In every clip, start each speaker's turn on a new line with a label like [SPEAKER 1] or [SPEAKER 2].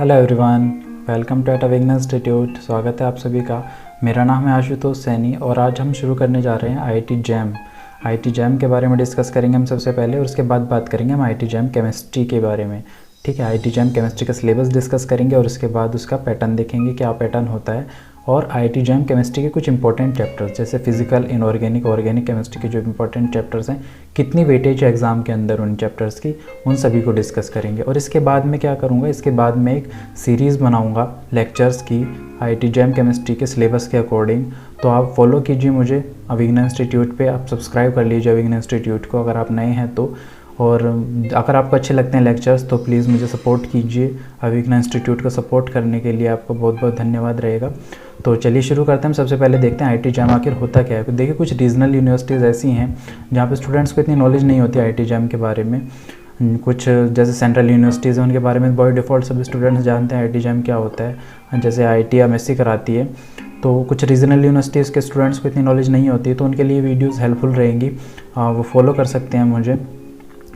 [SPEAKER 1] Hello everyone, welcome to Tata institute. स्वागत है आप सभी का। मेरा नाम है आशुतोष सैनी और आज हम शुरू करने जा रहे हैं आईआईटी जैम के बारे में डिस्कस करेंगे हम सबसे पहले, और उसके बाद बात करेंगे हम आईआईटी जैम केमिस्ट्री के बारे में। ठीक है, आईआईटी जैम केमिस्ट्री का सिलेबस डिस्कस करेंगे और उसके बाद उसका पैटर्न देखेंगे, क्या पैटर्न होता है। और आईआईटी जैम केमिस्ट्री के कुछ इंपॉर्टेंट चैप्टर्स जैसे फिजिकल, इनऑर्गेनिक, ऑर्गेनिक केमिस्ट्री के जो इंपॉर्टेंट चैप्टर्स हैं, कितनी वेटेज है एग्ज़ाम के अंदर उन चैप्टर्स की, उन सभी को डिस्कस करेंगे। और इसके बाद में क्या करूँगा, इसके बाद में एक सीरीज़ बनाऊँगा लेक्चर्स की आईआईटी जैम केमिस्ट्री के सिलेबस के अकॉर्डिंग। तो आप फॉलो कीजिए मुझे अविघ्न इंस्टीट्यूट पे, आप सब्सक्राइब कर लीजिए अविघ्न इंस्टीट्यूट को अगर आप नए हैं तो। और अगर आपको अच्छे लगते हैं लेक्चर्स तो प्लीज़ मुझे सपोर्ट कीजिए। अविघ्न इंस्टीट्यूट को सपोर्ट करने के लिए आपको बहुत बहुत धन्यवाद रहेगा। तो चलिए शुरू करते हैं। हम सबसे पहले देखते हैं आईआईटी जैम आखिर होता क्या है। देखिए, कुछ रीजनल यूनिवर्सिटीज़ ऐसी हैं जहाँ पे स्टूडेंट्स को इतनी नॉलेज नहीं होती आईआईटी जैम के बारे में। कुछ जैसे सेंट्रल यूनिवर्सिटीज़ हैं, उनके बारे में बाय डिफ़ॉल्ट सभी स्टूडेंट्स जानते हैं आईआईटी जैम क्या होता है। जैसे आईआईटी एमएससी कराती है, तो कुछ रीजनल यूनिवर्सिटीज़ के स्टूडेंट्स को इतनी नॉलेज नहीं होती, तो उनके लिए वीडियोज़ हेल्पफुल रहेंगी। वो फॉलो कर सकते हैं मुझे,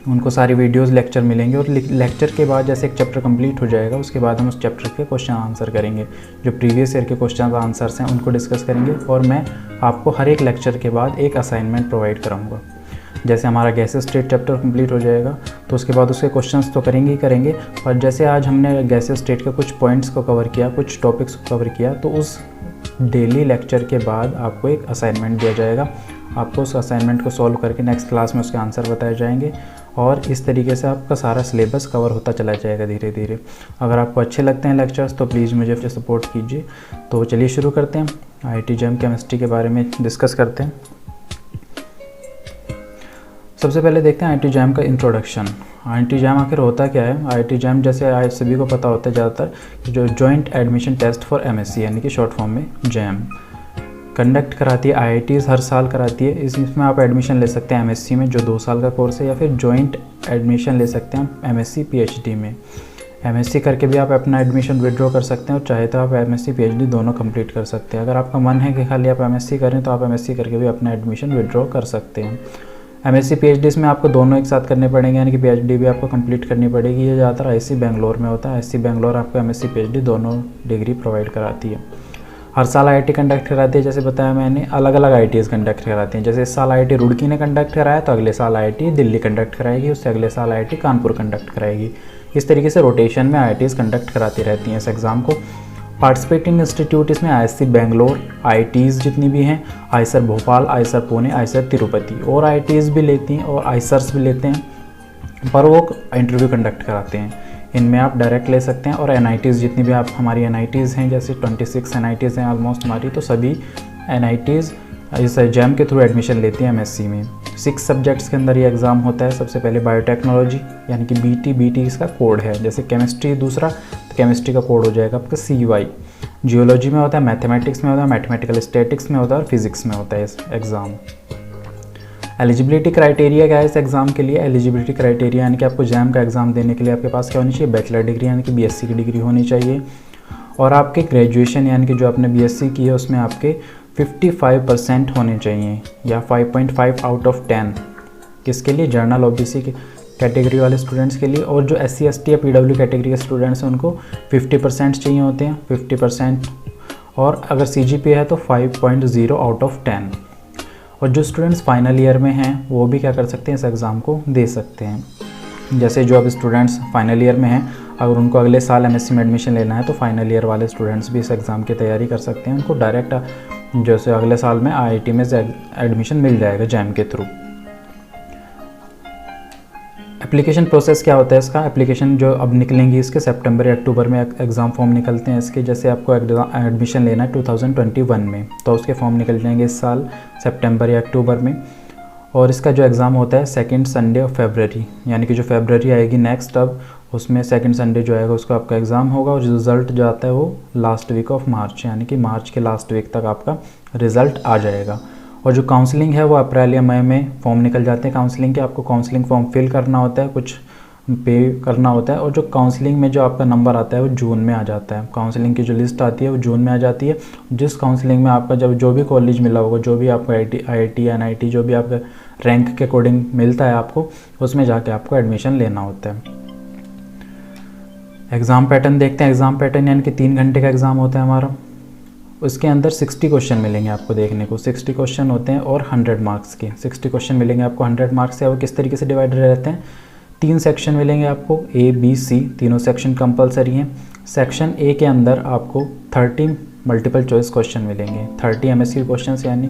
[SPEAKER 1] उनको सारी वीडियोस लेक्चर मिलेंगे। और लेक्चर के बाद जैसे एक चैप्टर कंप्लीट हो जाएगा, उसके बाद हम उस चैप्टर के क्वेश्चन आंसर करेंगे। जो प्रीवियस ईयर के क्वेश्चन आंसर्स हैं उनको डिस्कस करेंगे, और मैं आपको हर एक लेक्चर के बाद एक असाइनमेंट प्रोवाइड कराऊंगा। जैसे हमारा गैसेस स्टेट चैप्टर कंप्लीट हो जाएगा तो उसके बाद उसके क्वेश्चंस तो करेंगे ही करेंगे, पर जैसे आज हमने गैसेस स्टेट के कुछ पॉइंट्स को कवर किया, कुछ टॉपिक्स को कवर किया, तो उस डेली लेक्चर के बाद आपको एक असाइनमेंट दिया जाएगा। आपको उस असाइनमेंट को सॉल्व करके नेक्स्ट क्लास में उसके आंसर बताए जाएंगे, और इस तरीके से आपका सारा सिलेबस कवर होता चला जाएगा धीरे धीरे। अगर आपको अच्छे लगते हैं लेक्चर्स तो प्लीज़ मुझे फिर सपोर्ट कीजिए। तो चलिए शुरू करते हैं, आईआईटी जैम केमिस्ट्री के बारे में डिस्कस करते हैं। सबसे पहले देखते हैं आईआईटी जैम का इंट्रोडक्शन। आईआईटी जैम आखिर होता क्या है। आईआईटी जैम जैसे आज सभी को पता होता है ज़्यादातर, जो joint admission test for MSc यानी कि शॉर्ट फॉर्म में जैम कंडक्ट कराती है। आईआईटीज़ हर साल कराती है। इसमें आप एडमिशन ले सकते हैं एमएससी में, जो 2 साल का कोर्स है, या फिर जॉइंट एडमिशन ले सकते हैं एमएससी पीएचडी में। एमएससी करके भी आप अपना एडमिशन विड्रॉ कर सकते हैं, और चाहे तो आप एमएससी पीएचडी दोनों कंप्लीट कर सकते हैं। अगर आपका मन है कि खाली आप एमएससी करें तो आप एमएससी करके भी अपना एडमिशन विड्रॉ कर सकते हैं। एमएससी पीएचडी इसमें आपको दोनों एक साथ करने पड़ेंगे, यानी कि पीएचडी भी आपको कंप्लीट करनी पड़ेगी। ये ज़्यादातर आईआईसी बेंगलोर में होता है। आईआईसी बेंगलोर आपको एमएससी पीएचडी दोनों डिग्री प्रोवाइड कराती है। हर साल आईआईटी कंडक्ट कराती है, जैसे बताया मैंने, अलग अलग आईआईटीज़ कंडक्ट कराती हैं। जैसे इस साल आईआईटी रुड़की ने कंडक्ट कराया, तो अगले साल आईआईटी दिल्ली कंडक्ट कराएगी, उससे अगले साल आईआईटी कानपुर कंडक्ट कराएगी। इस तरीके से रोटेशन में आईआईटीज़ कंडक्ट कराती रहती हैं इस एग्ज़ाम को। पार्टिसिपेटिंग इंस्टीट्यूट इसमें आईआईसी बेंगलोर, आईआईटीज़ जितनी भी हैं, Eicher Bhopal, Eicher Pune, Eicher Tirupati, और आईआईटीज़ भी लेती हैं और आईसर्स भी लेते हैं, पर वो इंटरव्यू कंडक्ट कराते हैं। इनमें आप डायरेक्ट ले सकते हैं। और एनआईटीज़ जितनी भी आप हमारी एनआईटीज़ हैं, जैसे 26 एनआईटीज़ हैं ऑलमोस्ट हमारी, तो सभी एनआईटीज़ इस जैम के थ्रू एडमिशन लेती हैं एमएससी में। 6 सब्जेक्ट्स के अंदर ये एग्ज़ाम होता है। सबसे पहले बायोटेक्नोलॉजी यानी कि बीटी इसका कोड है। जैसे केमिस्ट्री दूसरा, तो केमिस्ट्री का कोड हो जाएगा आपका CY। जियोलॉजी में होता है, मैथमेटिक्स में होता है, मैथमेटिकल स्टैटिक्स में होता है, और फिजिक्स में होता है इस एग्ज़ाम। एलिजिबिलिटी क्राइटेरिया क्या है इस एग्ज़ाम के लिए। एलिजिबिलिटी क्राइटेरिया यानी कि आपको जैम का एग्ज़ाम देने के लिए आपके पास क्या होनी चाहिए, बैचलर डिग्री यानी कि बीएससी की डिग्री होनी चाहिए, और आपके ग्रेजुएशन यानी कि जो आपने बीएससी की है उसमें आपके 55% होने चाहिए, या 5.5 आउट ऑफ 10। किसके लिए, जर्नल ओबीसी के कैटेगरी वाले स्टूडेंट्स के लिए। और जो SC ST या PW कैटेगरी के स्टूडेंट्स हैं उनको 50% चाहिए होते हैं, 50%। और अगर CGPA है तो 5.0 आउट ऑफ 10। और जो स्टूडेंट्स फाइनल ईयर में हैं वो भी क्या कर सकते हैं, इस एग्ज़ाम को दे सकते हैं। जैसे जो अब स्टूडेंट्स फाइनल ईयर में हैं, अगर उनको अगले साल एमएससी में एडमिशन लेना है तो फाइनल ईयर वाले स्टूडेंट्स भी इस एग्ज़ाम की तैयारी कर सकते हैं। उनको डायरेक्ट जैसे अगले साल में आईआईटी में एडमिशन मिल जाएगा जैम के थ्रू। एप्लीकेशन प्रोसेस क्या होता है इसका। एप्लीकेशन जो अब निकलेंगी इसके सितंबर या अक्टूबर में एग्ज़ाम फॉर्म निकलते हैं इसके। जैसे आपको एडमिशन लेना है 2021 में, तो उसके फॉर्म निकल जाएंगे इस साल सितंबर या अक्टूबर में। और इसका जो एग्ज़ाम होता है 2nd संडे ऑफ फरवरी, यानी कि जो फरवरी आएगी नेक्स्ट, अब उसमें 2nd संडे जो आएगा उसका आपका एग्ज़ाम होगा। और रिज़ल्ट जो आता है वो लास्ट वीक ऑफ मार्च, यानी कि मार्च के लास्ट वीक तक आपका रिज़ल्ट आ जाएगा। और जो काउंसलिंग है वो अप्रैल या मई में फॉर्म निकल जाते हैं काउंसलिंग के। आपको काउंसलिंग फॉर्म फिल करना होता है, कुछ पे करना होता है, और जो काउंसलिंग में जो आपका नंबर आता है वो जून में आ जाता है। काउंसलिंग की जो लिस्ट आती है वो जून में आ जाती है। जिस काउंसलिंग में आपका जब जो भी कॉलेज मिला होगा, जो भी आपको IIT NIT जो भी आपका रैंक के अकॉर्डिंग मिलता है आपको, उसमें जाके आपको एडमिशन लेना होता है। एग्ज़ाम पैटर्न देखते हैं। एग्ज़ाम पैटर्न यानी कि 3 घंटे का एग्ज़ाम होता है हमारा। उसके अंदर 60 क्वेश्चन मिलेंगे आपको देखने को। 60 क्वेश्चन होते हैं और 100 मार्क्स के 60 क्वेश्चन मिलेंगे आपको 100 मार्क्स से। वो किस तरीके से डिवाइडेड रहते हैं, 3 सेक्शन मिलेंगे आपको, A, B, C, तीनों सेक्शन कंपलसरी हैं। सेक्शन A के अंदर आपको 30 मल्टीपल चॉइस क्वेश्चन मिलेंगे, 30 MSQ क्वेश्चन यानी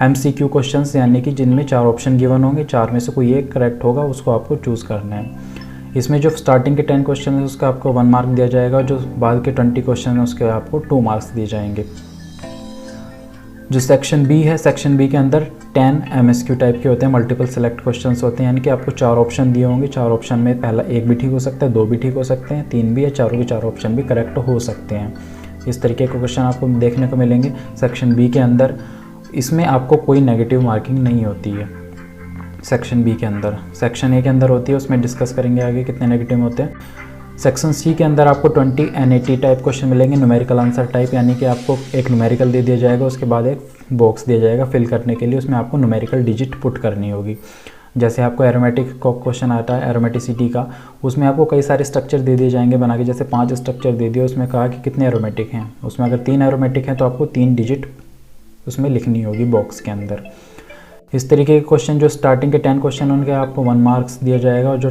[SPEAKER 1] MCQ क्वेश्चन यानी कि जिनमें 4 ऑप्शन गिवन होंगे, 4 में से कोई एक करेक्ट होगा, उसको आपको चूज़ करना है। इसमें जो स्टार्टिंग के 10 क्वेश्चन है उसका आपको 1 मार्क दिया जाएगा, और जो बाद के 20 क्वेश्चन है उसके आपको 2 मार्क्स दिए जाएंगे। जो सेक्शन B है, सेक्शन B के अंदर 10 MSQ टाइप के होते हैं, मल्टीपल सेलेक्ट क्वेश्चंस होते हैं, यानी कि आपको 4 ऑप्शन दिए होंगे। 4 ऑप्शन में पहला एक भी ठीक हो सकता है, 2 भी ठीक हो सकते हैं, 3 भी, या चारों के 4 ऑप्शन भी करेक्ट हो सकते हैं। इस तरीके के क्वेश्चन आपको देखने को मिलेंगे सेक्शन B के अंदर। इसमें आपको कोई नेगेटिव मार्किंग नहीं होती है सेक्शन B के अंदर। सेक्शन A के अंदर होती है, उसमें डिस्कस करेंगे आगे कितने नेगेटिव होते हैं। सेक्शन C के अंदर आपको 20 NAT टाइप क्वेश्चन मिलेंगे, न्यूमेरिकल आंसर टाइप, यानी कि आपको एक न्यूमेरिकल दे दिया जाएगा, उसके बाद एक बॉक्स दिया जाएगा फिल करने के लिए, उसमें आपको न्यूमेरिकल डिजिट पुट करनी होगी। जैसे आपको एरोमेटिक का क्वेश्चन आता है, एरोमेटिसिटी का, उसमें आपको कई सारे स्ट्रक्चर दे दिए जाएंगे बना के। जैसे 5 स्ट्रक्चर दे दिए, उसमें कहा कि कितने एरोमेटिक हैं, उसमें अगर 3 एरोमेटिक हैं तो आपको 3 डिजिट उसमें लिखनी होगी बॉक्स के अंदर। इस तरीके के क्वेश्चन जो स्टार्टिंग के 10 क्वेश्चन उनके आपको 1 मार्क्स दिया जाएगा, और जो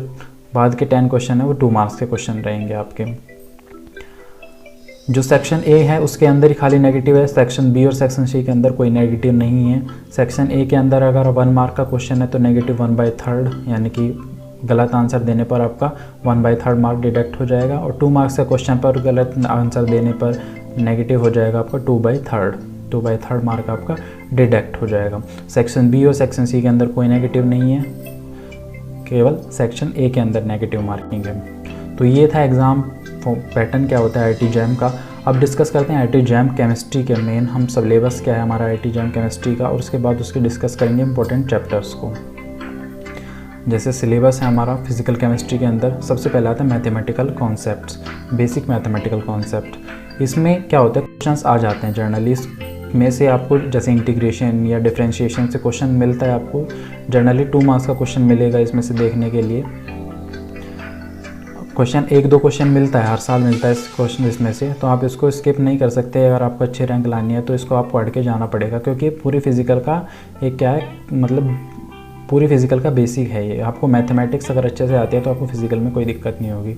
[SPEAKER 1] बाद के 10 क्वेश्चन है वो 2 मार्क्स के क्वेश्चन रहेंगे आपके। जो सेक्शन A है उसके अंदर ही खाली नेगेटिव है, सेक्शन B और सेक्शन C के अंदर कोई नेगेटिव नहीं है। सेक्शन A के अंदर अगर 1 मार्क का क्वेश्चन है तो नेगेटिव 1/3, यानी कि गलत आंसर देने पर आपका 1/3 मार्क डिडक्ट हो जाएगा, और 2 मार्क्स का क्वेश्चन पर गलत आंसर देने पर नेगेटिव हो जाएगा आपका 2/3 मार्क आपका डिडक्ट हो जाएगा। सेक्शन B और सेक्शन C के अंदर कोई नेगेटिव नहीं है, केवल सेक्शन A के अंदर नेगेटिव मार्किंग है। तो ये था एग्ज़ाम पैटर्न क्या होता है IIT JAM का। अब डिस्कस करते हैं IIT JAM केमिस्ट्री के मेन हम सिलेबस क्या है हमारा IIT JAM केमिस्ट्री का, और उसके बाद उसके डिस्कस करेंगे इंपॉर्टेंट चैप्टर्स को। जैसे सिलेबस है हमारा फिजिकल केमिस्ट्री के अंदर, सबसे पहले आता है mathematical concepts, basic mathematical concept. इसमें क्या होता है, क्वेश्चंस आ जाते हैं जनरली में से आपको, जैसे इंटीग्रेशन या डिफरेंशिएशन से क्वेश्चन मिलता है आपको, जनरली 2 मार्क्स का क्वेश्चन मिलेगा इसमें से देखने के लिए। क्वेश्चन 1-2 क्वेश्चन मिलता है, हर साल मिलता है इस क्वेश्चन इसमें से, तो आप इसको स्किप नहीं कर सकते। अगर आपको अच्छे रैंक लानी है तो इसको आप पढ़ के जाना पड़ेगा, क्योंकि पूरी फिजिकल का एक क्या है, मतलब पूरी फिजिकल का बेसिक है ये। आपको मैथमेटिक्स अगर अच्छे से आती है तो आपको फिजिकल में कोई दिक्कत नहीं होगी।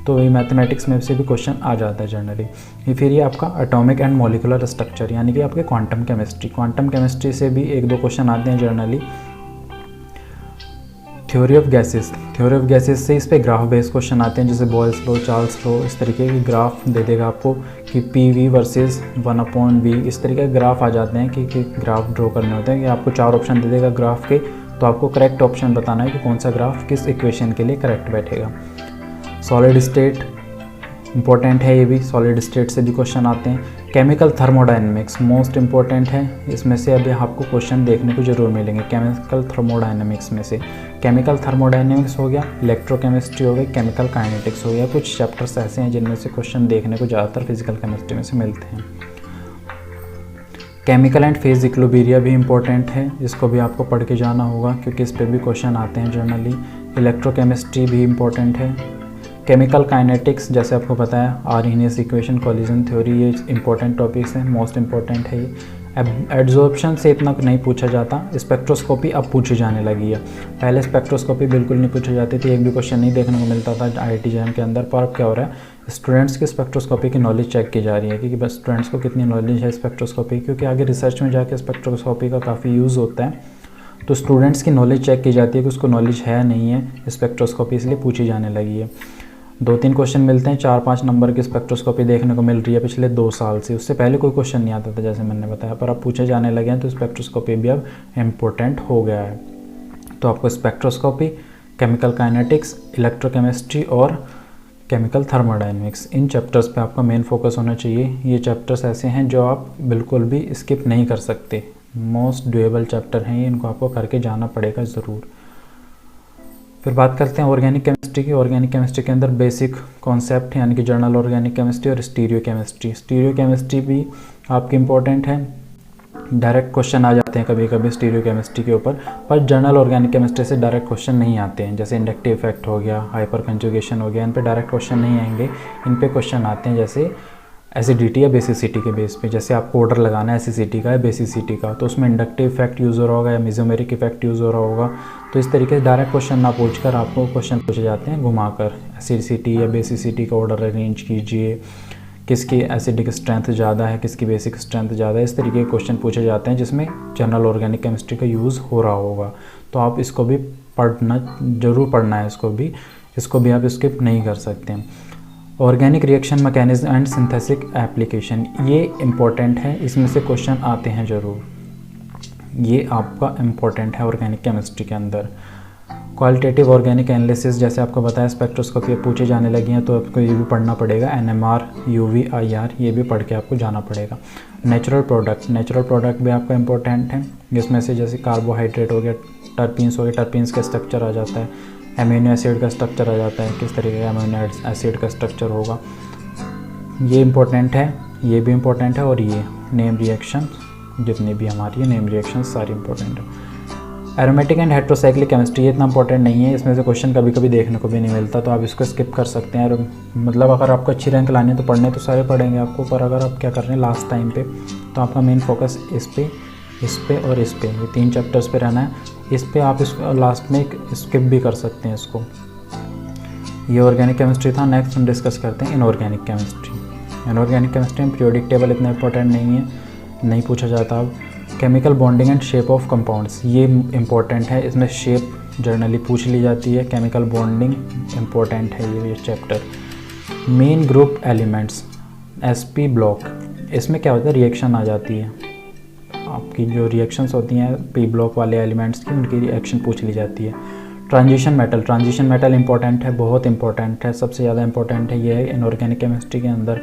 [SPEAKER 1] तो ये मैथमेटिक्स में से भी क्वेश्चन आ जाता है जनरली। फिर ये आपका एटॉमिक एंड मॉलिक्यूलर स्ट्रक्चर, यानी कि आपके क्वांटम केमिस्ट्री से भी 1-2 क्वेश्चन आते हैं जनरली। थ्योरी ऑफ गैसेस से इस पे ग्राफ बेस्ड क्वेश्चन आते हैं, जैसे बॉयल्स लॉ, चार्ल्स लॉ, इस तरीके के ग्राफ दे देगा आपको कि PV वर्सेस 1/V, इस तरीके के ग्राफ आ जाते हैं कि ग्राफ ड्रॉ करने होते हैं। कि आपको 4 ऑप्शन दे देगा ग्राफ के, तो आपको करेक्ट ऑप्शन बताना है कि कौन सा ग्राफ किस इक्वेशन के लिए करेक्ट बैठेगा। सॉलिड स्टेट इंपॉर्टेंट है, ये भी सॉलिड स्टेट से भी क्वेश्चन आते हैं। केमिकल थर्मोडायनेमिक्स मोस्ट इंपॉर्टेंट है, इसमें से अभी आपको क्वेश्चन देखने को जरूर मिलेंगे। केमिकल थर्मोडायनेमिक्स में से केमिकल थर्मोडायनेमिक्स हो गया, इलेक्ट्रोकेमिस्ट्री हो गई, केमिकल काइनेटिक्स हो गया। कुछ चैप्टर्स ऐसे हैं जिनमें से क्वेश्चन देखने को ज़्यादातर फिजिकल केमिस्ट्री में से मिलते हैं। केमिकल एंड फेज इक्विलिब्रियम भी इंपॉर्टेंट है, इसको भी आपको पढ़ के जाना होगा क्योंकि इस पर भी क्वेश्चन आते हैं जनरली। इलेक्ट्रोकेमिस्ट्री भी इंपॉर्टेंट है। केमिकल काइनेटिक्स जैसे आपको पता है, आर्हेनियस इक्वेशन, कॉलिजन थ्योरी, ये इंपॉर्टेंट टॉपिक्स हैं, मोस्ट इंपॉर्टेंट है ये। एब्जॉर्प्शन से इतना नहीं पूछा जाता, स्पेक्ट्रोस्कोपी अब पूछी जाने लगी है। पहले स्पेक्ट्रोस्कोपी बिल्कुल नहीं पूछी जाती थी, एक भी क्वेश्चन नहीं देखने को मिलता था IIT JAM के अंदर। पर अब क्या हो रहा है, स्टूडेंट्स की स्पेक्ट्रोस्कोपी की नॉलेज चेक की जा रही है कि बस स्टूडेंट्स को कितनी नॉलेज है स्पेक्ट्रोस्कोपी, क्योंकि आगे रिसर्च में जाके स्पेक्ट्रोस्कोपी का काफ़ी यूज़ होता है। तो स्टूडेंट्स की नॉलेज चेक की जाती है कि उसको नॉलेज है नहीं है स्पेक्ट्रोस्कोपी, इसलिए पूछी जाने लगी है। 2-3 क्वेश्चन मिलते हैं, 4-5 नंबर की स्पेक्ट्रोस्कोपी देखने को मिल रही है पिछले 2 साल से। उससे पहले कोई क्वेश्चन नहीं आता था जैसे मैंने बताया, पर अब पूछे जाने लगे हैं, तो स्पेक्ट्रोस्कोपी भी अब इम्पोर्टेंट हो गया है। तो आपको स्पेक्ट्रोस्कोपी, केमिकल काइनेटिक्स, इलेक्ट्रोकेमिस्ट्री और केमिकल थर्मोडायनेमिक्स, इन चैप्टर्स पे आपका मेन फोकस होना चाहिए। ये चैप्टर्स ऐसे हैं जो आप बिल्कुल भी स्किप नहीं कर सकते, मोस्ट ड्यूएबल चैप्टर हैं ये, इनको आपको करके जाना पड़ेगा ज़रूर। फिर बात करते हैं ऑर्गेनिक केमिस्ट्री की। ऑर्गेनिक केमिस्ट्री के अंदर बेसिक कॉन्सेप्ट यानी कि जर्नल ऑर्गेनिक केमिस्ट्री और स्टीरियो केमिस्ट्री भी आपकी इम्पोर्टेंट है। डायरेक्ट क्वेश्चन आ जाते हैं कभी कभी स्टीरियोकेमिस्ट्री के ऊपर, पर जनरल ऑर्गेनिक केमिस्ट्री से डायरेक्ट क्वेश्चन नहीं आते हैं। जैसे इंडक्टिव इफेक्ट हो गया, हाइपर कंजुगेशन हो गया, इन पे डायरेक्ट क्वेश्चन नहीं आएंगे। इन पे क्वेश्चन आते हैं जैसे एसिडिटी या बेसिसिटी के बेस पे। जैसे आपको ऑर्डर लगाना है एसिडिटी का या बेसिसिटी का, तो उसमें इंडक्टिव इफेक्ट यूज़ हो रहा होगा या मेसोमेरिक इफेक्ट यूज़ हो रहा होगा। तो इस तरीके से डायरेक्ट क्वेश्चन ना पूछकर आपको क्वेश्चन पूछे जाते हैं घुमाकर, एसिडिटी या बेसिसिटी का ऑर्डर अरेंज कीजिए, किसकी एसिडिक स्ट्रेंथ ज़्यादा है, किसकी बेसिक स्ट्रेंथ ज़्यादा है। इस तरीके के क्वेश्चन पूछे जाते हैं जिसमें जनरल ऑर्गेनिक केमिस्ट्री का यूज़ हो रहा होगा। तो आप इसको भी ज़रूर पढ़ना है, इसको भी आप स्किप नहीं कर सकते हैं। Organic reaction mechanism and synthetic application, ये इम्पोर्टेंट है, इसमें से क्वेश्चन आते हैं ज़रूर। ये आपका इम्पोर्टेंट है ऑर्गेनिक केमिस्ट्री के अंदर। क्वालिटेटिव ऑर्गेनिक एनालिसिस, जैसे आपको बताया स्पेक्ट्रोस्कोपी पूछे जाने लगी हैं, तो आपको ये भी पढ़ना पड़ेगा। NMR, UV, IR, ये भी पढ़ के आपको जाना पड़ेगा। नेचुरल प्रोडक्ट भी आपका इम्पोर्टेंट है। जिसमें से जैसे कार्बोहाइड्रेट हो गया, टर्पीन्स हो गए, टर्पीन्स का स्ट्रक्चर आ जाता है, एमिनो एसिड का स्ट्रक्चर आ जाता है, किस तरीके का एमिनो एसिड का स्ट्रक्चर होगा, ये इम्पोर्टेंट है, ये भी इम्पोर्टेंट है। और ये नेम रिएक्शन, जितनी भी हमारी नेम रिएक्शन सारी इंपॉर्टेंट है। एरोमेटिक एंड हेट्रोसाइक्लिक केमिस्ट्री, ये इतना इंपॉर्टेंट नहीं है, इसमें से क्वेश्चन कभी कभी देखने को भी नहीं मिलता, तो आप इसको स्किप कर सकते हैं। मतलब अगर आपको अच्छी रैंक लानी है तो पढ़ने तो सारे पढ़ेंगे आपको, पर अगर आप क्या कर रहे हैं लास्ट टाइम पे, तो आपका मेन फोकस इस पे और इस पे, ये 3 चैप्टर्स पे रहना है। इस पे आप इसको लास्ट में स्किप भी कर सकते हैं इसको। ये ऑर्गेनिक केमिस्ट्री था। नेक्स्ट हम डिस्कस करते हैं इनऑर्गेनिक केमिस्ट्री। इनऑर्गेनिक केमिस्ट्री में पीरियोडिक टेबल इतना इंपॉर्टेंट नहीं है, नहीं पूछा जाता। अब chemical bonding and shape of compounds, ये इम्पोर्टेंट है, इसमें शेप जनरली पूछ ली जाती है। केमिकल बॉन्डिंग इम्पोर्टेंट है ये chapter. Main group elements, SP block, इसमें क्या होता है रिएक्शन आ जाती है, आपकी जो रिएक्शंस होती हैं P ब्लॉक वाले एलिमेंट्स की, उनकी रिएक्शन पूछ ली जाती है। ट्रांजिशन मेटल इंपॉर्टेंट है, बहुत इंपॉर्टेंट है, सबसे ज़्यादा इंपॉर्टेंट है ये है इनऑर्गेनिक केमिस्ट्री के अंदर।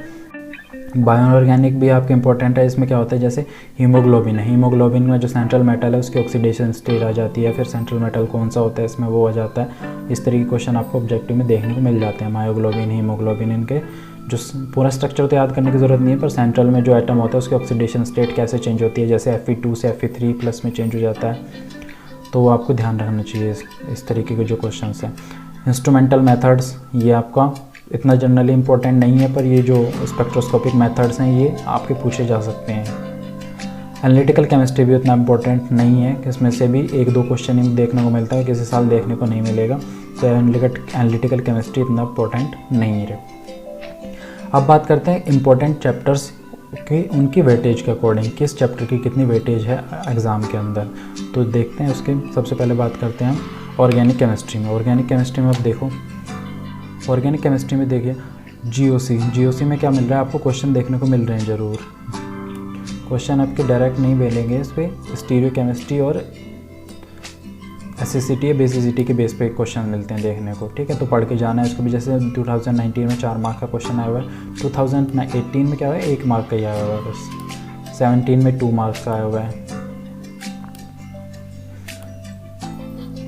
[SPEAKER 1] बायोऑर्गेनिक भी आपके इंपॉर्टेंट है। इसमें क्या होता है जैसे हीमोग्लोबिन है, हीमोग्लोबिन में जो सेंट्रल मेटल है उसकी ऑक्सीडेशन स्टेट आ जाती है, फिर सेंट्रल मेटल कौन सा होता है इसमें वो आ जाता है। इस तरीके के क्वेश्चन आपको ऑब्जेक्टिव में देखने को मिल जाते हैं। मायोग्लोबिन, हीमोग्लोबिन, इनके जो पूरा स्ट्रक्चर तो याद करने की ज़रूरत नहीं है, पर सेंट्रल में जो एटम होता है उसकी ऑक्सीडेशन स्टेट कैसे चेंज होती है, जैसे Fe2 से Fe3+ में चेंज हो जाता है, तो वो आपको ध्यान रखना चाहिए इस तरीके के जो क्वेश्चन हैं। इंस्ट्रूमेंटल मेथड्स, ये आपका इतना जनरली इंपॉर्टेंट नहीं है, पर ये जो स्पेक्ट्रोस्कोपिक मेथड्स हैं ये आपके पूछे जा सकते हैं। एनालिटिकल केमिस्ट्री भी उतना इंपॉर्टेंट नहीं है, इसमें से भी 1-2 क्वेश्चन ही देखने को मिलता है, किसी साल देखने को नहीं मिलेगा, तो एनालिटिकल केमिस्ट्री इतना इंपॉर्टेंट नहीं है। अब बात करते हैं इंपॉर्टेंट चैप्टर्स की, उनकी वेटेज के अकॉर्डिंग, किस चैप्टर की कितनी वेटेज है एग्ज़ाम के अंदर, तो देखते हैं। उसके सबसे पहले बात करते हैं हम ऑर्गेनिक केमिस्ट्री में। ऑर्गेनिक केमिस्ट्री में अब देखो, ऑर्गेनिक केमिस्ट्री में देखिए GOC में क्या मिल रहा है आपको, क्वेश्चन देखने को मिल रहे हैं ज़रूर। क्वेश्चन आपके डायरेक्ट नहीं मिलेंगे, इस पर स्टीरियो केमिस्ट्री और एसिसिटी या बेसिसिटी के बेस पे क्वेश्चन मिलते हैं देखने को, ठीक है। तो पढ़ के जाना है इसको भी। जैसे 2019 में 4 मार्क का क्वेश्चन आया हुआ है, 2018 में क्या हुआ है 1 मार्क का ही आया हुआ है बस, 17 में 2 मार्क्स का आया हुआ है,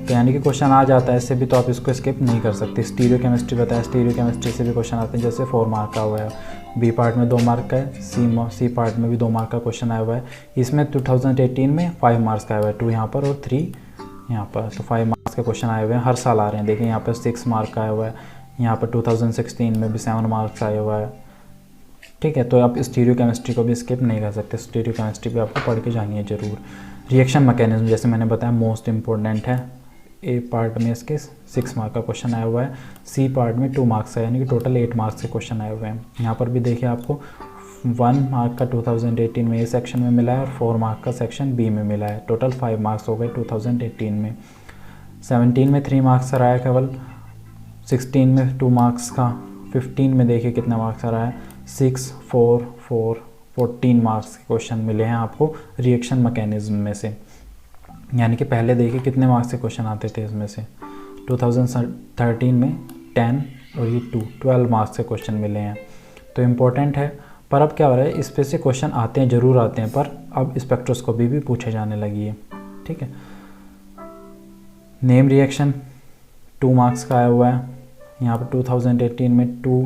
[SPEAKER 1] तो यानी कि क्वेश्चन आ जाता है इससे भी, तो आप इसको स्किप नहीं कर सकते। स्टीरियो केमिस्ट्री बताया, स्टीरियो केमिस्ट्री से भी क्वेश्चन आते हैं, जैसे 4 मार्क का हुआ है, B पार्ट में 2 मार्क का है, सी पार्ट में भी 2 मार्क का क्वेश्चन आया हुआ है। इसमें 2018 में 5 मार्क्स का आया हुआ है, 2 यहाँ पर और 3 यहाँ पर, तो 5 मार्क्स के क्वेश्चन आए हुए हैं, हर साल आ रहे हैं। देखिए यहाँ पर 6 मार्क का आया हुआ है, यहाँ पर 2016 में भी 7 मार्क्स आया हुआ है, ठीक है। तो आप स्टीरियो केमिस्ट्री को भी स्किप नहीं कर सकते, स्टीरियो केमिस्ट्री भी आपको पढ़ के जानी है ज़रूर। रिएक्शन मैकेनिज्म, जैसे मैंने बताया मोस्ट इंपॉर्टेंट है। A पार्ट में इसके 6 मार्क का क्वेश्चन आया हुआ है, C पार्ट में 2 मार्क्स का, यानी कि टोटल 8 मार्क्स के क्वेश्चन आए हुए हैं। यहाँ पर भी देखिए आपको 1 मार्क का 2018 में A सेक्शन में मिला है और 4 मार्क का सेक्शन B में मिला है, टोटल 5 मार्क्स हो गए 2018 में। 17 में 3 मार्क्स का रहा है केवल, 16 में 2 मार्क्स का, 15 में देखिए कितना मार्क्स आ रहा है, 6, 4, 4, 14 मार्क्स के क्वेश्चन मिले हैं आपको रिएक्शन मैकेनिज्म में से। यानी कि पहले देखिए कितने मार्क्स के क्वेश्चन आते थे इसमें से, 2013 में 10 और ये 12 मार्क्स के क्वेश्चन मिले हैं, तो इम्पोर्टेंट है। पर अब क्या हो रहा है, इस पे से क्वेश्चन आते हैं, ज़रूर आते हैं, पर अब स्पेक्ट्रोस्कोपी भी पूछे जाने लगी है, ठीक है। नेम रिएक्शन 2 मार्क्स का आया हुआ है, यहाँ पर 2018 में 2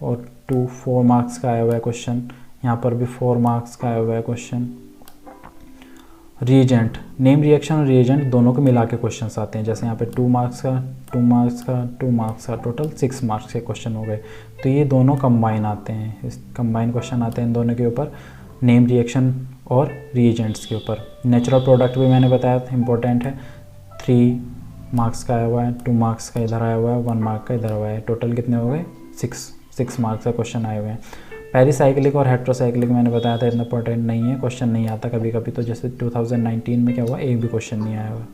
[SPEAKER 1] और 2 4 मार्क्स का आया हुआ है क्वेश्चन, यहाँ पर भी 4 मार्क्स का आया हुआ है क्वेश्चन। रिएजेंट, नेम रिएक्शन और रिएजेंट दोनों को मिला के क्वेश्चन आते हैं। जैसे यहाँ पे 2 मार्क्स का 2 मार्क्स का 2 मार्क्स का टोटल 6 मार्क्स के क्वेश्चन हो गए। तो ये दोनों कंबाइन आते हैं, इस कंबाइन क्वेश्चन आते हैं इन दोनों के ऊपर, नेम रिएक्शन और रिएजेंट्स के ऊपर। नेचुरल प्रोडक्ट भी मैंने बताया था इंपॉर्टेंट है, 3 मार्क्स का आया हुआ है, 2 मार्क्स का इधर आया हुआ है, 1 मार्क का इधर हुआ है, टोटल कितने हो गए 6 मार्क्स का क्वेश्चन आए हुए हैं। पेरिसाइक्लिक और हेट्रोसाइक्लिक मैंने बताया था इतना इंपॉर्टेंट नहीं है, क्वेश्चन नहीं आता कभी कभी। तो जैसे 2019 में क्या हुआ, एक भी क्वेश्चन नहीं आया हुआ।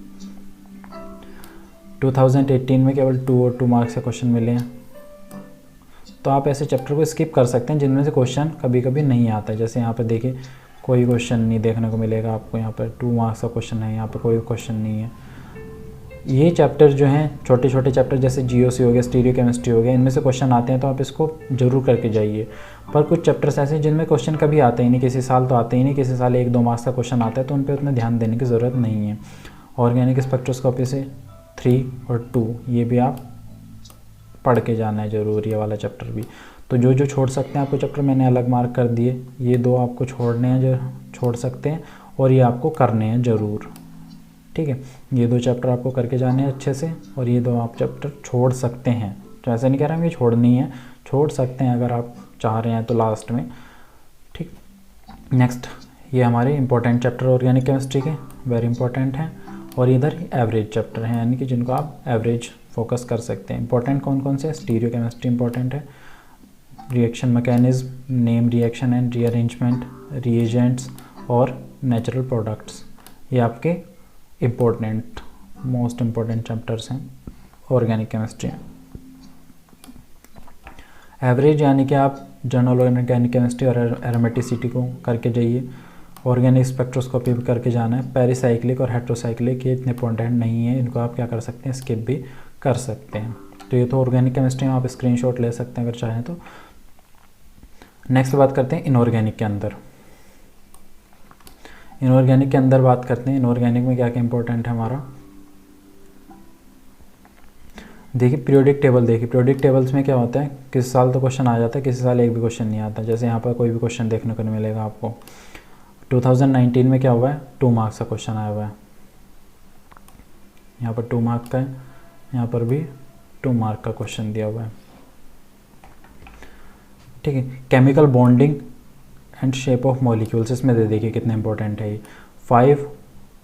[SPEAKER 1] 2018 में केवल 2 और 2 मार्क्स के क्वेश्चन मिले हैं। तो आप ऐसे चैप्टर को स्किप कर सकते हैं जिनमें से क्वेश्चन कभी कभी नहीं आता है। जैसे यहाँ पर देखिए कोई क्वेश्चन नहीं देखने को मिलेगा आपको, यहाँ पर 2 मार्क्स का क्वेश्चन है, यहाँ पर कोई क्वेश्चन नहीं है। ये चैप्टर जो हैं छोटे छोटे चैप्टर जैसे जीओसी हो गया, स्टीरियो केमिस्ट्री हो गया, इनमें से क्वेश्चन आते हैं तो आप इसको जरूर करके जाइए। पर कुछ चैप्टर्स ऐसे हैं जिनमें क्वेश्चन कभी आते ही नहीं, किसी साल तो आते ही नहीं, किसी साल 1-2 मार्क्स का क्वेश्चन आता है, तो उन पर उतना ध्यान देने की ज़रूरत नहीं है। ऑर्गेनिक स्पेक्ट्रोस्कोपी से 3 और 2 ये भी आप पढ़ के जाना है ज़रूर, ये वाला चैप्टर भी। तो जो जो छोड़ सकते हैं आपको चैप्टर मैंने अलग मार्क कर दिए, ये 2 आपको छोड़ने हैं जो छोड़ सकते हैं, और ये आपको करने हैं ज़रूर, ठीक है। ये 2 चैप्टर आपको करके जाने हैं अच्छे से, और ये 2 आप चैप्टर छोड़ सकते हैं। तो ऐसा नहीं कह रहा हूँ ये छोड़नी है, छोड़ सकते हैं अगर आप चाह रहे हैं तो लास्ट में, ठीक। नेक्स्ट ये हमारे इंपॉर्टेंट चैप्टर ऑर्गेनिक केमिस्ट्री के वेरी इंपॉर्टेंट हैं, और इधर एवरेज चैप्टर हैं, यानी कि जिनको आप एवरेज फोकस कर सकते हैं। इंपॉर्टेंट कौन कौन से? स्टीरियो केमिस्ट्री इंपॉर्टेंट है, reaction mechanism, name reaction and rearrangement, reagents और नेचुरल प्रोडक्ट्स, ये आपके इम्पोर्टेंट मोस्ट इम्पोर्टेंट चैप्टर्स हैं ऑर्गेनिक केमिस्ट्री में। एवरेज यानी कि आप जनरल ऑर्गेनिक केमिस्ट्री और एरोमेटिसिटी को करके जाइए, ऑर्गेनिक स्पेक्ट्रोस्कोपी भी करके जाना है। पेरिसाइक्लिक और हेट्रोसाइक्लिक ये इतने इंपॉर्टेंट नहीं है, इनको आप क्या कर सकते हैं, स्किप भी कर सकते हैं। तो ये तो ऑर्गेनिक केमिस्ट्री में आप स्क्रीनशॉट ले सकते हैं अगर चाहें तो। नेक्स्ट बात करते हैं इनऑर्गेनिक के अंदर। इनऑर्गेनिक के अंदर बात करते हैं, इनऑर्गेनिक में क्या क्या इंपॉर्टेंट है हमारा। देखिए पीरियोडिक टेबल, देखिए पीरियोडिक टेबल्स में क्या होता है, किसी साल तो क्वेश्चन आ जाता है, किसी साल एक भी क्वेश्चन नहीं आता। जैसे यहाँ पर कोई भी क्वेश्चन देखने को नहीं मिलेगा आपको। 2019 में क्या हुआ है, 2 मार्क्स का क्वेश्चन आया हुआ है, यहाँ पर 2 मार्क का है, यहाँ पर भी 2 मार्क का क्वेश्चन दिया हुआ है, ठीक है। Chemical bonding and shape of molecules, इसमें दे देखिए कितना इंपॉर्टेंट है ये, 5,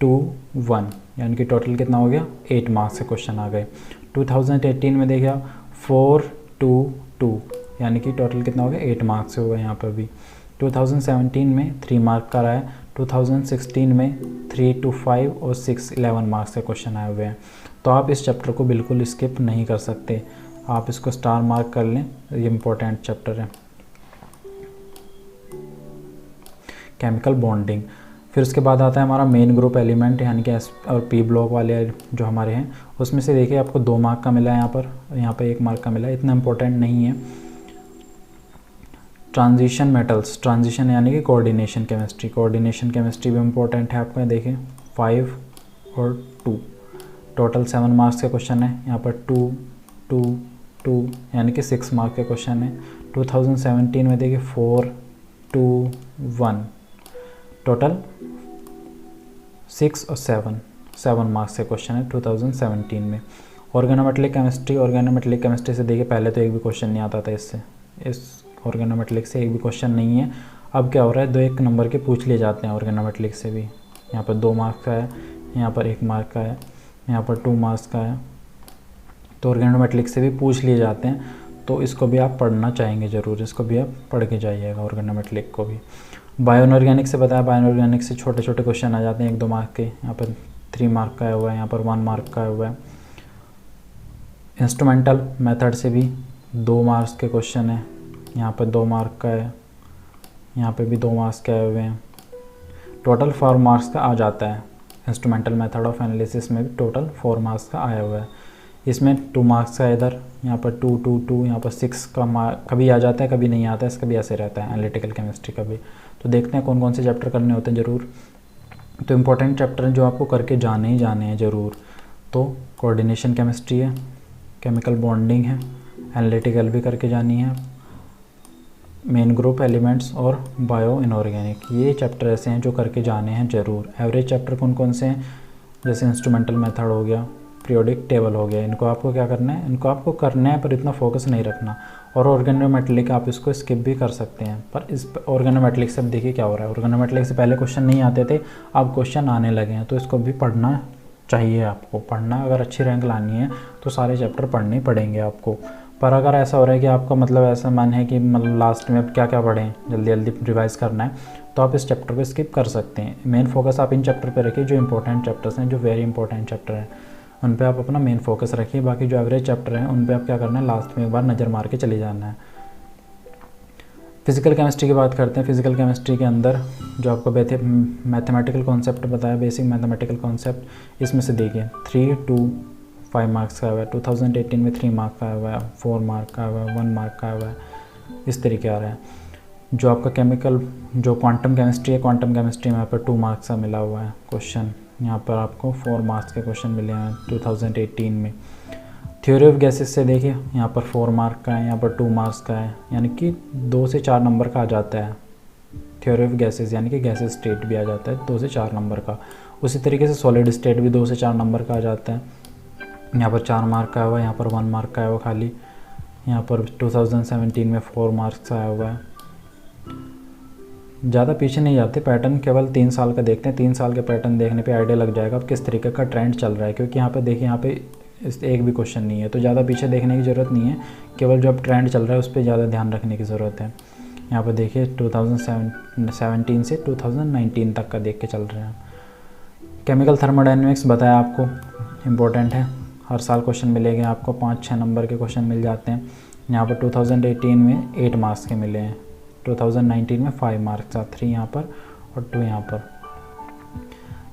[SPEAKER 1] 2, 1, यानी कि टोटल कितना हो गया, 8 मार्क्स के क्वेश्चन आ गए। 2018 में देखिए 4, 2, 2, यानी कि टोटल कितना हो गया, 8 मार्क्स से हो गए यहाँ पर भी। 2017 में 3 मार्क का रहा है, 2016 में 3 to 5 और 6, 11 मार्क्स के क्वेश्चन आए हुए हैं। तो आप इस चैप्टर को बिल्कुल स्किप नहीं कर सकते, आप इसको स्टार मार्क कर लें, ये इंपॉर्टेंट चैप्टर है केमिकल बॉन्डिंग। फिर उसके बाद आता है हमारा मेन ग्रुप एलिमेंट, यानी कि एस और पी ब्लॉक वाले जो हमारे हैं, उसमें से देखिए आपको 2 मार्क का मिला है यहाँ पर 1 मार्क का मिला है, इतना इंपॉर्टेंट नहीं है। ट्रांजिशन मेटल्स, ट्रांजिशन यानी कि कोऑर्डिनेशन केमिस्ट्री, कोऑर्डिनेशन केमिस्ट्री भी इंपॉर्टेंट है आपका। देखिए 5 और 2, टोटल 7 मार्क्स के क्वेश्चन है, यहाँ पर 2, 2, 2, यानी कि 6 मार्क के क्वेश्चन है। 2017 में देखिए 4, 2, 1, टोटल 6 और 7 मार्क्स के क्वेश्चन है 2017 में। ऑर्गेनोमेटेलिक केमिस्ट्री, ऑर्गेनोमेटेलिक केमिस्ट्री से देखिए पहले तो एक भी क्वेश्चन नहीं आता था इससे, इस ऑर्गेनोमेटेलिक से एक भी क्वेश्चन नहीं है। अब क्या हो रहा है, 2-1 नंबर के पूछ लिए जाते हैं ऑर्गेनोमेटेलिक से भी। यहाँ पर 2 मार्क्स का है, यहाँ पर 1 मार्क का है, यहाँ पर 2 मार्क्स का है, तो ऑर्गेनोमेटेलिक से भी पूछ लिए जाते हैं। तो इसको भी आप पढ़ना चाहेंगे ज़रूर, इसको भी आप पढ़ के जाइएगा ऑर्गेनोमेटेलिक को भी। बायोनऑर्गेनिक से बताया, बायोनऑर्गेनिक से छोटे छोटे क्वेश्चन आ जाते हैं 1-2 मार्क के, यहाँ पर 3 मार्क का हुआ है, यहाँ पर 1 मार्क का हुआ है। इंस्ट्रूमेंटल मेथड से भी 2 मार्क्स के क्वेश्चन है, यहाँ पर 2 मार्क का है, यहाँ पे भी 2 मार्क्स के आए हुए हैं। टोटल 4 मार्क्स का आ जाता है। इंस्ट्रूमेंटल मेथड ऑफ एनालिसिस में भी टोटल 4 मार्क्स का आया हुआ है। इसमें 2 मार्क्स का इधर, यहाँ पर 2, 2, 2, यहाँ पर 6 का मार्क कभी आ जाता है, कभी नहीं आता है, इसका भी ऐसे रहता है एनालिटिकल केमिस्ट्री का भी। तो देखते हैं कौन कौन से चैप्टर करने होते हैं ज़रूर। तो इम्पोर्टेंट चैप्टर हैं जो आपको करके जाने ही जाने हैं ज़रूर। तो कोऑर्डिनेशन केमिस्ट्री है, केमिकल बॉन्डिंग है, एनालिटिकल भी करके जानी है, मेन ग्रुप एलिमेंट्स और बायो इनऑर्गेनिक, ये चैप्टर ऐसे हैं जो करके जाने हैं ज़रूर। एवरेज चैप्टर कौन कौन से हैं, जैसे इंस्ट्रूमेंटल मेथड हो गया, पीरियोडिक टेबल हो गया, इनको आपको क्या करना है, इनको आपको करना है पर इतना फोकस नहीं रखना। और ऑर्गेनोमेटलिक आप इसको स्किप भी कर सकते हैं, पर इस ऑर्गेनोमेटलिक से अब देखिए क्या हो रहा है, ऑर्गेनोमेटलिक से पहले क्वेश्चन नहीं आते थे, अब क्वेश्चन आने लगे हैं, तो इसको भी पढ़ना चाहिए आपको। पढ़ना, अगर अच्छी रैंक लानी है तो सारे चैप्टर पढ़ने पड़ेंगे आपको। पर अगर ऐसा हो रहा है कि आपका मतलब ऐसा मन है कि मतलब लास्ट में अब क्या क्या पढ़ें, जल्दी जल्दी रिवाइज करना है, तो आप इस चैप्टर को स्किप कर सकते हैं। मेन फोकस आप इन चैप्टर पे रखिए जो इंपॉर्टेंट चैप्टर्स हैं, जो वेरी इंपॉर्टेंट चैप्टर हैं, उन पे आप अपना मेन फोकस रखिए। बाकी जो एवरेज चैप्टर हैं उन पे आप क्या करना है, लास्ट में एक बार नज़र मार के चले जाना है। फिज़िकल केमिस्ट्री की बात करते हैं। फिज़िकल केमिस्ट्री के अंदर जो आपको मैथमेटिकल कॉन्सेप्ट बताया, बेसिक मैथमेटिकल कॉन्सेप्ट, इसमें से देखिए 3 to 5 मार्क्स का हुआ है, 2018 में 3 मार्क का हुआ है, 4 मार्क का हुआ है, 1 मार्क का हुआ है, इस तरीके आ रहा है। जो आपका केमिकल, जो क्वांटम केमिस्ट्री है, क्वांटम केमिस्ट्री में यहाँ पर 2 मार्क्स का मिला हुआ है क्वेश्चन, यहाँ पर आपको 4 मार्क्स के क्वेश्चन मिले हैं 2018 में। थ्योरी ऑफ गैसेस से देखिए यहाँ पर 4 मार्क का है, यहाँ पर 2 मार्क्स का है, यानी कि 2 से 4 नंबर का आ जाता है। थ्योरी ऑफ गैसेस यानी कि गैसेस स्टेट भी आ जाता है 2 से 4 नंबर का। उसी तरीके से सॉलिड स्टेट भी 2 से 4 नंबर का आ जाता है। यहाँ पर 4 मार्क का हुआ है, यहाँ पर 1 मार्क का है वो खाली। यहाँ पर 2017 में 4 मार्क्स आया हुआ है। ज़्यादा पीछे नहीं जाते, पैटर्न केवल 3 साल का देखते हैं। 3 साल के पैटर्न देखने पे आइडिया लग जाएगा अब किस तरीके का ट्रेंड चल रहा है, क्योंकि यहाँ पे देखिए, यहाँ पे एक भी क्वेश्चन नहीं है, तो ज़्यादा पीछे देखने की ज़रूरत नहीं है, केवल जो अब ट्रेंड चल रहा है उस पर ज़्यादा ध्यान रखने की ज़रूरत है। यहाँ पर देखिए 2017 से 2019 तक का देख के चल रहे हैं। केमिकल थर्मोडायनेमिक्स बताया आपको, इम्पोर्टेंट है, हर साल क्वेश्चन मिलेंगे आपको, 5-6 नंबर के क्वेश्चन मिल जाते हैं। यहाँ पर 2018 में 8 मार्क्स के मिले हैं, 2019 में 5 मार्क्स था, 3 यहाँ पर और 2 यहाँ पर।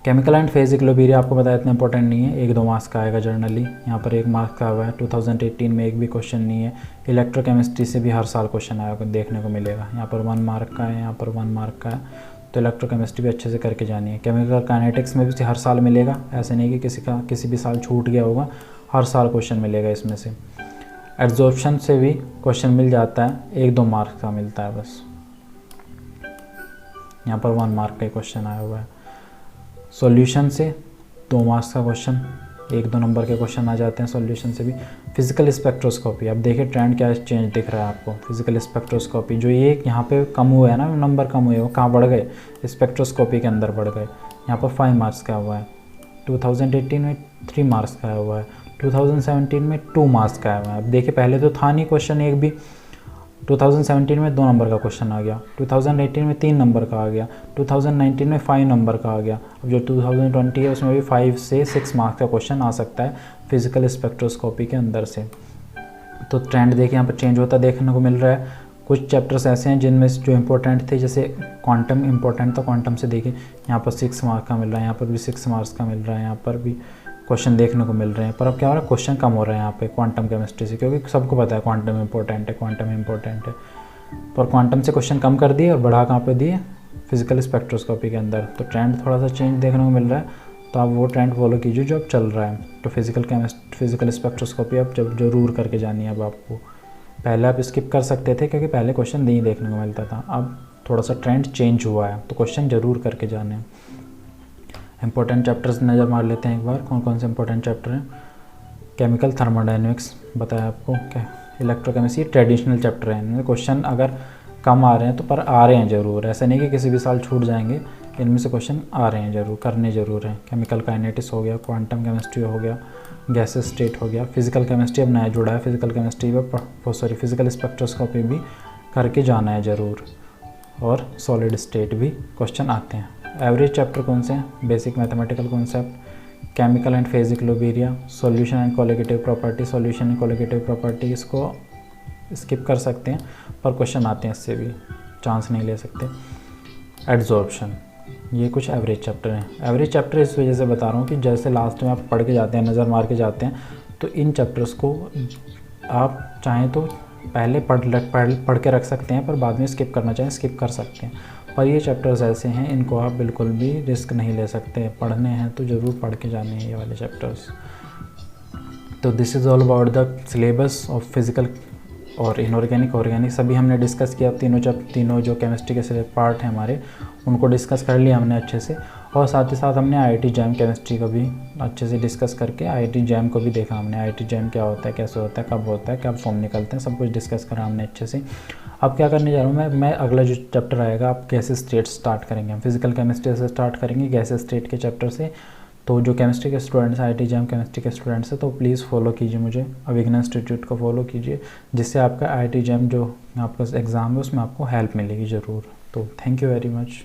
[SPEAKER 1] केमिकल एंड फेज इक्विलिब्रियम आपको बताया इतना इंपॉर्टेंट नहीं है, 1-2 मार्क्स का आएगा जनरली। यहाँ पर 1 मार्क्स का हुआ है, 2018 में एक भी क्वेश्चन नहीं है। इलेक्ट्रोकेमिस्ट्री से भी हर साल क्वेश्चन आएगा, देखने को मिलेगा। यहाँ पर 1 मार्क का है, यहाँ पर 1 मार्क का है, तो इलेक्ट्रोकेमिस्ट्री भी अच्छे से करके जानी है। केमिकल काइनेटिक्स में भी हर साल मिलेगा, ऐसे नहीं कि किसी भी साल छूट गया होगा, हर साल क्वेश्चन मिलेगा इसमें से। एब्जॉर्प्शन से भी क्वेश्चन मिल जाता है, 1-2 मार्क्स का मिलता है बस। यहाँ पर 1 मार्क का क्वेश्चन आया हुआ है। सॉल्यूशन से 2 मार्क्स का क्वेश्चन, 1-2 नंबर के क्वेश्चन आ जाते हैं सॉल्यूशन से भी। फिजिकल स्पेक्ट्रोस्कोपी, अब देखिए ट्रेंड क्या चेंज दिख रहा है आपको। फिजिकल स्पेक्ट्रोस्कोपी जो ये यहाँ पे कम हुआ है ना, नंबर कम हुए, वो कहाँ बढ़ गए, स्पेक्ट्रोस्कोपी के अंदर बढ़ गए। यहाँ पर 5 मार्क्स का हुआ है, 2018 में 3 मार्क्स का हुआ है, 2017 में 2 मार्क्स का हुआ है। अब देखिए पहले तो था नहीं क्वेश्चन एक भी, 2017 में 2 नंबर का क्वेश्चन आ गया, 2018 में 3 नंबर का आ गया, 2019 में 5 नंबर का आ गया। अब जो 2020 है उसमें भी 5 से 6 मार्क्स का क्वेश्चन आ सकता है फिजिकल स्पेक्ट्रोस्कोपी के अंदर से। तो ट्रेंड देखिए यहाँ पर चेंज होता देखने को मिल रहा है। कुछ चैप्टर्स ऐसे हैं जिनमें जो इंपॉर्टेंट थे, जैसे क्वांटम इंपॉर्टेंट था, क्वांटम से देखिए यहाँ पर 6 मार्क्स का मिल रहा है, यहाँ पर भी 6 मार्क्स का मिल रहा है, यहाँ पर भी क्वेश्चन देखने को मिल रहे हैं। पर अब क्या हो रहा है, क्वेश्चन कम हो रहा है यहाँ पे क्वांटम केमिस्ट्री से, क्योंकि सबको पता है क्वांटम इंपॉर्टेंट है, क्वांटम इंपॉर्टेंट है। पर क्वांटम से क्वेश्चन कम कर दिए और बढ़ा कहाँ पे दिए, फिजिकल स्पेक्ट्रोस्कोपी के अंदर। तो ट्रेंड थोड़ा सा चेंज देखने को मिल रहा है, तो आप वो ट्रेंड फॉलो कीजिए जो अब चल रहा है। तो फिजिकल स्पेक्ट्रोस्कोपी अब जब जरूर करके जानी है अब आपको। पहले आप स्किप कर सकते थे क्योंकि पहले क्वेश्चन नहीं देखने को मिलता था, अब थोड़ा सा ट्रेंड चेंज हुआ है, तो क्वेश्चन ज़रूर करके जाने हैं। इंपॉर्टेंट चैप्टर्स नज़र मार लेते हैं एक बार, कौन कौन से इंपॉर्टेंट चैप्टर हैं। केमिकल थर्मोडायनेमिक्स बताया आपको, क्या इलेक्ट्रोकेमिस्ट्री ट्रेडिशनल चैप्टर है, क्वेश्चन अगर कम आ रहे हैं तो पर आ रहे हैं ज़रूर, ऐसा नहीं कि किसी भी साल छूट जाएंगे, इनमें से क्वेश्चन आ रहे हैं ज़रूर, करने ज़रूर हैं। केमिकल काइनेटिक्स हो गया, क्वांटम केमिस्ट्री हो गया, गैसेस स्टेट हो गया, फिजिकल केमिस्ट्री अब नया जुड़ा है, फिजिकल केमिस्ट्री पर फिजिकल स्पेक्ट्रोस्कोपी भी करके जाना है ज़रूर, और सॉलिड स्टेट भी क्वेश्चन आते हैं। एवरेज चैप्टर कौन से हैं, basic mathematical concept, chemical and phase equilibrium, solution and colligative property, solution and colligative property इसको स्किप कर सकते हैं, पर क्वेश्चन आते हैं, इससे भी चांस नहीं ले सकते। एड्जॉर्प्शन, ये कुछ एवरेज चैप्टर हैं। एवरेज चैप्टर इस वजह से बता रहा हूँ कि जैसे लास्ट में आप पढ़ के जाते हैं, नज़र मार के जाते हैं, तो इन चैप्टर्स को आप चाहें तो पहले पढ़ के रख सकते हैं, पर बाद में स्किप करना चाहें स्किप कर सकते हैं। पर ये चैप्टर्स ऐसे हैं, इनको आप बिल्कुल भी रिस्क नहीं ले सकते, पढ़ने हैं तो ज़रूर पढ़ के जाने हैं ये वाले चैप्टर्स। तो this is all about the syllabus of physical और इनऑर्गेनिक, ऑर्गेनिक सभी हमने डिस्कस किया। तीनों जो केमिस्ट्री के पार्ट हैं हमारे, उनको डिस्कस कर लिया हमने अच्छे से। और साथ ही साथ हमने IIT जैम केमिस्ट्री को भी अच्छे से डिस्कस करके IIT जैम को भी देखा हमने। IIT जैम क्या होता है, कैसे होता है, कब होता है, कब फॉर्म निकलते हैं, सब कुछ डिस्कस करा हमने अच्छे से। अब क्या करने जा रहा हूँ मैं अगला जो चैप्टर आएगा, आप गैसेस स्टेट स्टार्ट करेंगे। हम फिजिकल केमिस्ट्री से स्टार्ट करेंगे, गैसेस स्टेट के चैप्टर से। तो जो केमिस्ट्री के स्टूडेंट्स हैं, IIT जैम केमिस्ट्री के स्टूडेंट्स हैं, तो प्लीज़ फॉलो कीजिए मुझे, अभिज्ञान इंस्टीट्यूट को फॉलो कीजिए, जिससे आपका IIT जैम जो आपका एग्ज़ाम है उसमें आपको हेल्प मिलेगी ज़रूर। तो थैंक यू वेरी मच।